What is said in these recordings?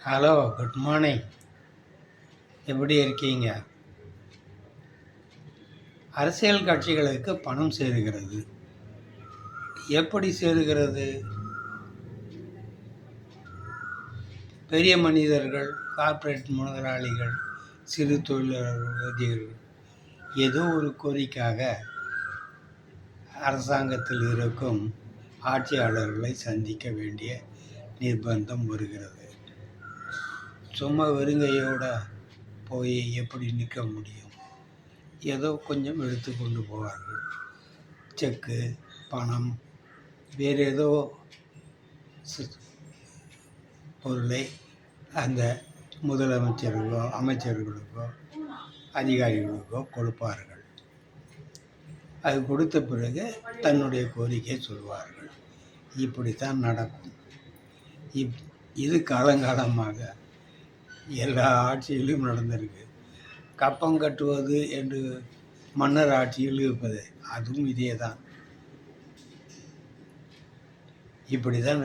Hello, good morning. எப்படி இருக்கீங்க? அரசியல் கட்சிகளுக்கு பணம் சேருகிறது. எப்படி சேருகிறது? பெரிய மனிதர்கள், கார்ப்பரேட் முதலாளிகள், சிறு தொழிலாளர்கள் ஏதோ ஒரு கோரிக்கையாக அரசாங்கத்தில் இருக்கும் ஆட்சியாளர்களை சந்திக்க வேண்டிய நிர்பந்தம் வருகிறது. சும்மா வெறுங்கையோட போய் எப்படி நிற்க முடியும்? ஏதோ கொஞ்சம் எடுத்து கொண்டு போவார்கள். செக்கு, பணம், வேறு ஏதோ பொருளை அந்த முதலமைச்சர்களோ அமைச்சர்களுக்கோ அதிகாரிகளுக்கோ கொடுப்பார்கள். அது கொடுத்த பிறகு தன்னுடைய கோரிக்கை சொல்வார்கள். இப்படித்தான் நடக்கும். இது காலங்காலமாக எல்லா ஆட்சியிலும் நடந்திருக்கு. கப்பம் கட்டுவது என்று மன்னர் ஆட்சியில் இருப்பது அதுவும் இதே தான். இப்படி தான்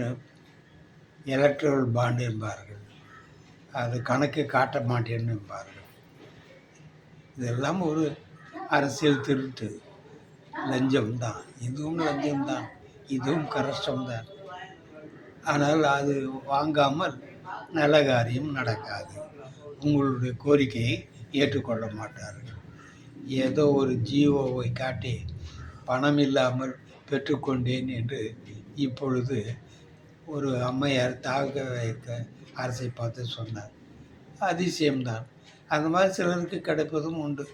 எலக்ட்ரல் பாண்ட் என்பார்கள். அது கணக்கு காட்ட மாட்டேன்னு என்பார்கள். இதெல்லாம் ஒரு அரசியல் திருட்டு, லஞ்சம்தான். இதுவும் லஞ்சம்தான், இதுவும் கரப்ஷன்தான். ஆனால் அது வாங்காமல் நல்ல காரியம் நடக்காது. உங்களுடைய கோரிக்கையை ஏற்றுக்கொள்ள மாட்டார்கள். ஏதோ ஒரு ஜிஓவை காட்டி பணம் இல்லாமல் பெற்றுக்கொண்டேன் என்று இப்பொழுது ஒரு அம்மையார் தாக வைக்க அரசை பார்த்து சொன்னார். அதிசயம்தான். அந்த மாதிரி சிலருக்கு கிடைப்பதும் உண்டு.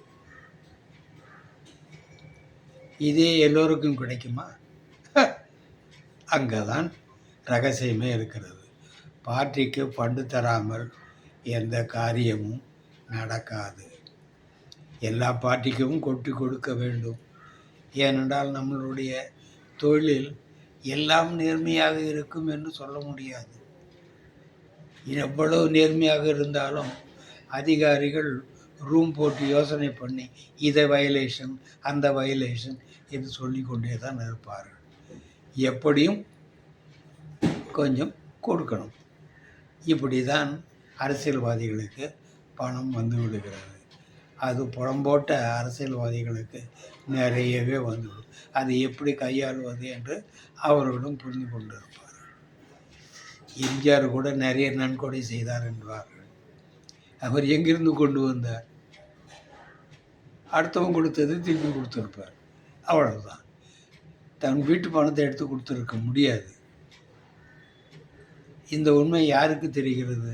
இதே எல்லோருக்கும் கிடைக்குமா? அங்கே தான் ரகசியமே இருக்கிறது. பார்ட்டிக்கு ஃபண்டு தராமல் எந்த காரியமும் நடக்காது. எல்லா பார்ட்டிக்கும் கொட்டி கொடுக்க வேண்டும். ஏனென்றால் நம்மளுடைய தொழிலில் எல்லாம் நேர்மையாக இருக்கும் என்று சொல்ல முடியாது. எவ்வளவு நேர்மையாக இருந்தாலும் அதிகாரிகள் ரூம் போட்டு யோசனை பண்ணி இதை வயலேஷன், அந்த வயலேஷன் என்று சொல்லி கொண்டே தான் இருப்பார்கள். எப்படியும் கொஞ்சம் கொடுக்கணும். இப்படி தான் அரசியல்வாதிகளுக்கு பணம் வந்து விடுகிறது. அது புறம்போட்ட அரசியல்வாதிகளுக்கு நிறையவே வந்துவிடும். அதை எப்படி கையாளுவது என்று அவர்களும் புரிந்து கொண்டிருப்பார்கள். எம்ஜிஆர் கூட நிறைய நன்கொடை செய்தார் என்பார்கள். அவர் எங்கிருந்து கொண்டு வந்தார்? அடுத்தவங்க கொடுத்தது திருப்பி கொடுத்துருப்பார். அவ்வளவுதான். தன் வீட்டு பணத்தை எடுத்து கொடுத்துருக்க முடியாது. இந்த உண்மை யாருக்கு தெரிகிறது?